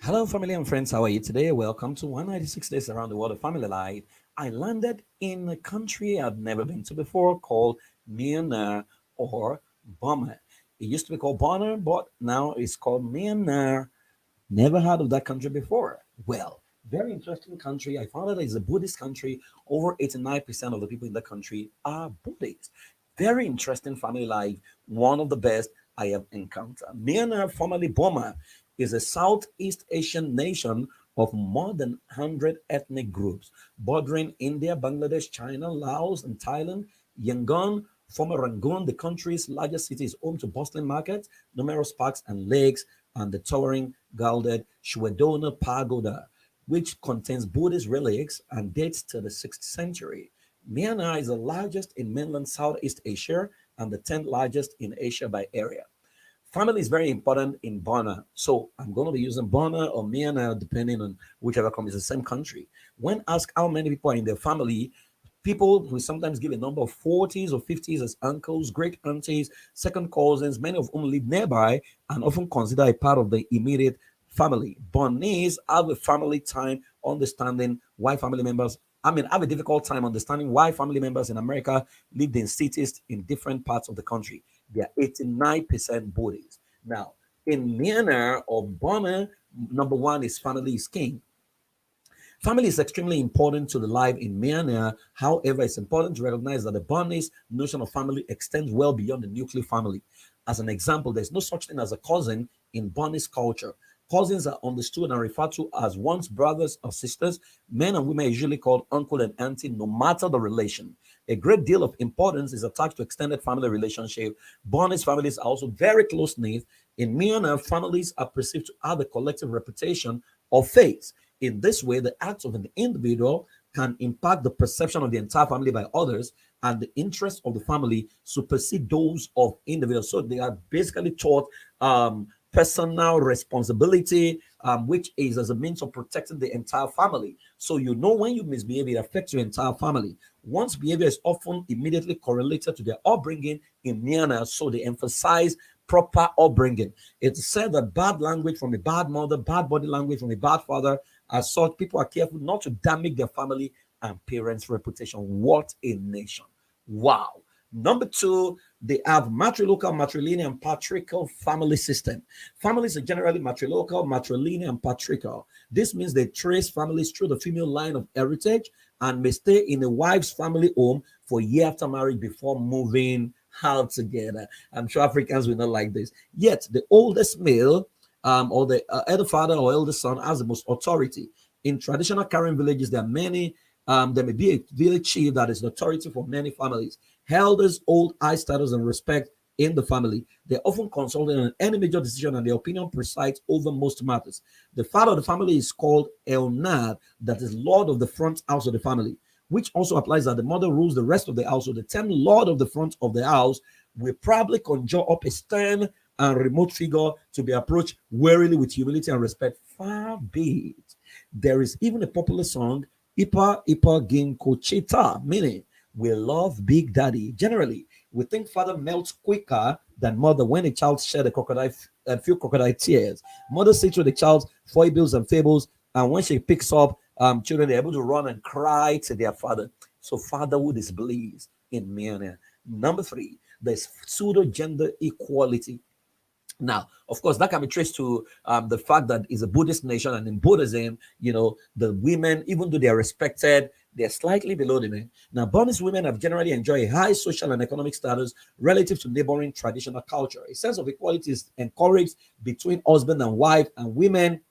Hello, family and friends. How are you today? Welcome to 196 Days Around the World of Family Life. I landed in a country I've never been to before called Myanmar or Burma. It used to be called Burma, but now it's called Myanmar. Never heard of that country before. Well, very interesting country. I found out it's a Buddhist country. Over 89% of the people in the country are Buddhists. Very interesting family life. One of the best I have encountered. Myanmar, formerly Burma, is a Southeast Asian nation of more than 100 ethnic groups, bordering India, Bangladesh, China, Laos, and Thailand. Yangon, former Rangoon, the country's largest city, is home to bustling markets, numerous parks and lakes, and the towering gilded Shwedona Pagoda, which contains Buddhist relics and dates to the 6th century. Myanmar is the largest in mainland Southeast Asia and the 10th largest in Asia by area. Family is very important in Burma. So I'm going to be using Burma or Myanmar, depending on whichever comes. It's the same country. When asked how many people are in their family, people who sometimes give a number of 40s or 50s as uncles, great aunties, second cousins, many of whom live nearby and often consider a part of the immediate family. Burmese have a family time understanding why family members, have a difficult time understanding why family members in America lived in cities in different parts of the country. They are 89% Buddhists. Now, in Myanmar or Burma, number one is family is king. Family is extremely important to the life in Myanmar. However, it's important to recognize that the Burmese notion of family extends well beyond the nuclear family. As an example, there's no such thing as a cousin in Burmese culture. Cousins are understood and referred to as one's brothers or sisters. Men and women are usually called uncle and auntie, no matter the relation. A great deal of importance is attached to extended family relationship. Burmese families are also very close knit. In Myanmar, families are perceived to have a collective reputation of faith. In this way, the acts of an individual can impact the perception of the entire family by others, and the interests of the family supersede those of individuals. So they are basically taught personal responsibility, which is as a means of protecting the entire family. So you know when you misbehave, it affects your entire family. One's behavior is often immediately correlated to their upbringing in Myanmar, so they emphasize proper upbringing. It's said that bad language from a bad mother, bad body language from a bad father, as such, people are careful not to damage their family and parents' reputation. What a nation! Wow. Number two, they have matrilocal, matrilineal, and patriarchal family system. Families are generally matrilocal, matrilineal, and patriarchal. This means they trace families through the female line of heritage and may stay in a wife's family home for a year after marriage before moving out together. I'm sure Africans will not like this. Yet, the oldest male or the elder father or elder son has the most authority. In traditional Karen villages, there are many. There may be a village chief that is the authority for many families. Elders hold high status and respect in the family. They're often consulted on any major decision, and their opinion presides over most matters. The father of the family is called El Nad, that is Lord of the front house of the family, which also applies that the mother rules the rest of the house. So the term Lord of the front of the house will probably conjure up a stern and remote figure to be approached warily with humility and respect. Far be it. There is even a popular song, Ipa Ipa Ginkochita, meaning we love Big Daddy. Generally, we think father melts quicker than mother when a child shed a few crocodile tears. Mother sees through the child's foibles and fables, and when she picks up children, they're able to run and cry to their father. So fatherhood is bliss in Myanmar. Number three, there's pseudo gender equality. Now, of course, that can be traced to the fact that it's a Buddhist nation, and in Buddhism, the women, even though they are respected, they're slightly below the men. Now, Burmese women have generally enjoyed a high social and economic status relative to neighboring traditional culture. A sense of equality is encouraged between husband and wife, and women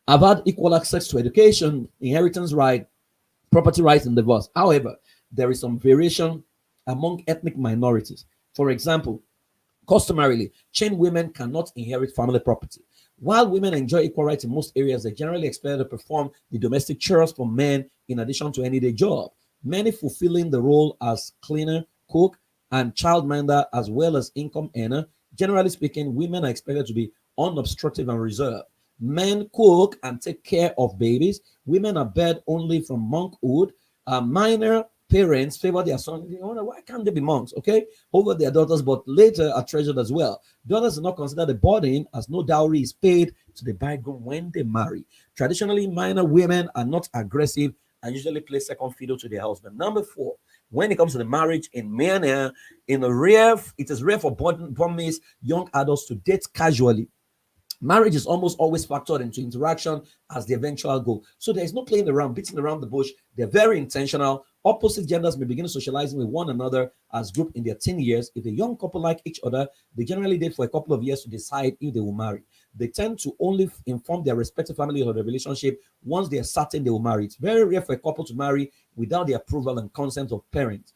have had equal access to education, inheritance right, property rights, and divorce. However, there is some variation among ethnic minorities. For example, customarily, chain women cannot inherit family property. While women enjoy equal rights in most areas, they generally expect to perform the domestic chores for men in addition to any day job. Many fulfilling the role as cleaner, cook, and childminder as well as income earner. Generally speaking, women are expected to be unobstructive and reserved. Men cook and take care of babies. Women are bred only from monkhood. Minor parents favor their sons. You wonder why can't they be monks, okay, over their daughters, but later are treasured as well. Daughters are not considered a burden as no dowry is paid to the bridegroom when they marry. Traditionally, minor women are not aggressive and usually play second fiddle to their husband. Number four, when it comes to the marriage in Myanmar, it is rare for Burmese young adults to date casually. Marriage is almost always factored into interaction as the eventual goal. So there is no playing around, beating around the bush. They're very intentional. Opposite genders may begin socializing with one another as group in their teen years. If a young couple like each other, they generally date for a couple of years to decide if they will marry. They tend to only inform their respective families of the relationship once they are certain they will marry. It's very rare for a couple to marry without the approval and consent of parents,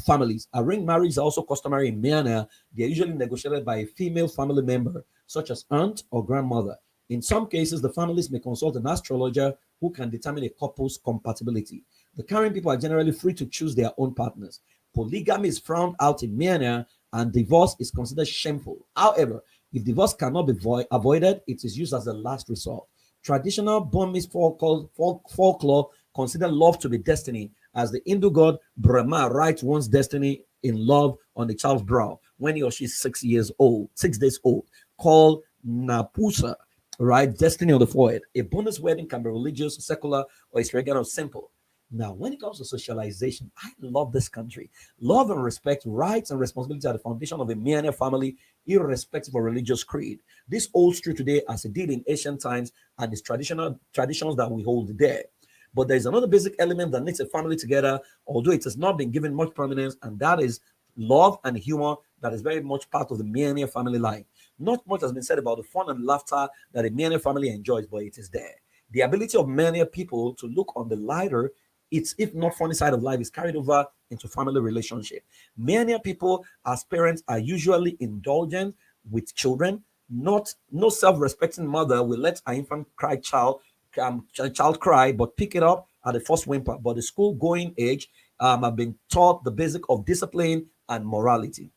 families. Arranged marriages are also customary in Myanmar. They are usually negotiated by a female family member, such as aunt or grandmother. In some cases, the families may consult an astrologer who can determine a couple's compatibility. The current people are generally free to choose their own partners. Polygamy is frowned out in Myanmar, and divorce is considered shameful. However, if divorce cannot be avoided, it is used as a last resort. Traditional Burmese folklore consider love to be destiny, as the Hindu god Brahma writes one's destiny in love on the child's brow when he or she is 6 years old, 6 days old, called Napusa, right? Destiny on the forehead. A bonus wedding can be religious, secular, or it's regular or simple. Now, when it comes to socialization, I love this country. Love and respect, rights and responsibility are the foundation of a Myanmar family, irrespective of religious creed. This holds true today as it did in ancient times, and its traditions that we hold there. But there is another basic element that knits a family together, although it has not been given much prominence, and that is love and humor that is very much part of the Myanmar family life. Not much has been said about the fun and laughter that a Myanmar family enjoys, but it is there. The ability of Myanmar people to look on the lighter, it's if not funny side of life, is carried over into family relationship. Myanmar people, as parents, are usually indulgent with children. Not no self-respecting mother will let her infant child cry, but pick it up at the first whimper. But the school-going age have been taught the basic of discipline and morality.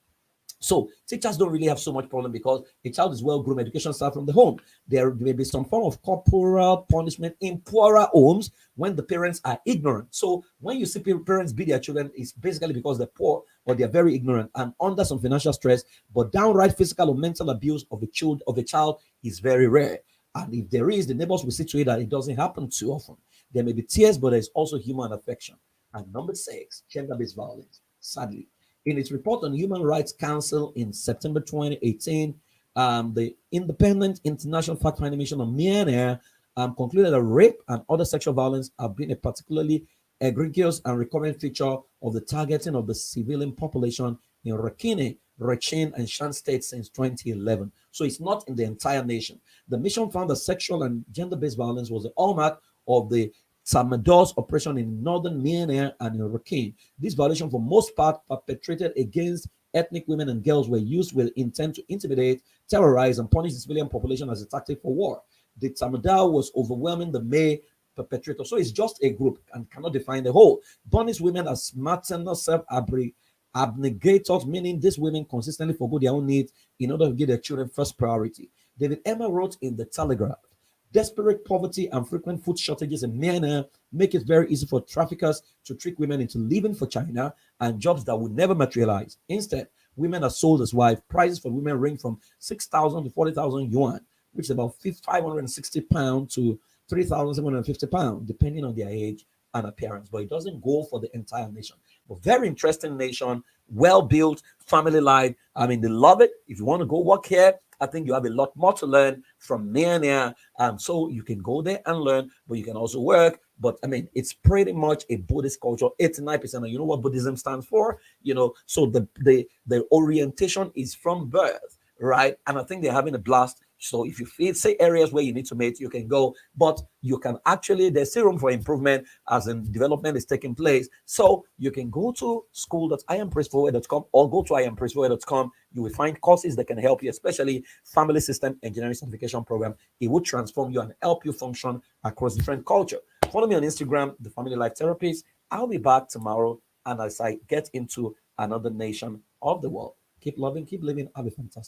So teachers don't really have so much problem because a child is well groomed. Education starts from the home. There may be some form of corporal punishment in poorer homes when the parents are ignorant. So when you see parents beat their children, it's basically because they're poor or they're very ignorant and under some financial stress. But downright physical or mental abuse of a child is very rare. And if there is, the neighbors will see to it that it doesn't happen too often. There may be tears, but there's also human affection. And number six, gender-based violence. Sadly, in its report on Human Rights Council in September 2018, the Independent International Fact-Finding Mission on Myanmar concluded that rape and other sexual violence have been a particularly egregious and recurrent feature of the targeting of the civilian population in Rakhine, Rakhine, and Shan states since 2011. So it's not in the entire nation. The mission found that sexual and gender-based violence was the hallmark of the Samados operation in northern Myanmar and in Rakhine. This violation, for most part, perpetrated against ethnic women and girls, were used with intent to intimidate, terrorize, and punish the civilian population as a tactic for war. The Tamadao was overwhelming the May perpetrator. So it's just a group and cannot define the whole. Punish women as maternal self-abnegators, meaning these women consistently forgo their own needs in order to give their children first priority. David Emma wrote in The Telegraph, desperate poverty and frequent food shortages in Myanmar make it very easy for traffickers to trick women into leaving for China and jobs that would never materialize. Instead, women are sold as wives. Prices for women range from 6,000 to 40,000 yuan, which is about 560 pounds to 3,750 pounds, depending on their age and appearance. But it doesn't go for the entire nation. But very interesting nation, well built, family life. I mean, they love it. If you want to go work here, I think you have a lot more to learn from Myanmar. So you can go there and learn, but you can also work. But I mean, it's pretty much a Buddhist culture, 89%. And you know what Buddhism stands for? So the orientation is from birth, right? And I think they're having a blast. So if you feel, say, areas where you need to mate, you can go, but you can actually, there's still room for improvement as in development is taking place. So you can go to school.iampraisforward.com or go to iampraisforward.com. You will find courses that can help you, especially family system engineering certification program. It will transform you and help you function across different culture. Follow me on Instagram, The Family Life Therapist. I'll be back tomorrow, and as I get into another nation of the world. Keep loving, keep living. Have a fantastic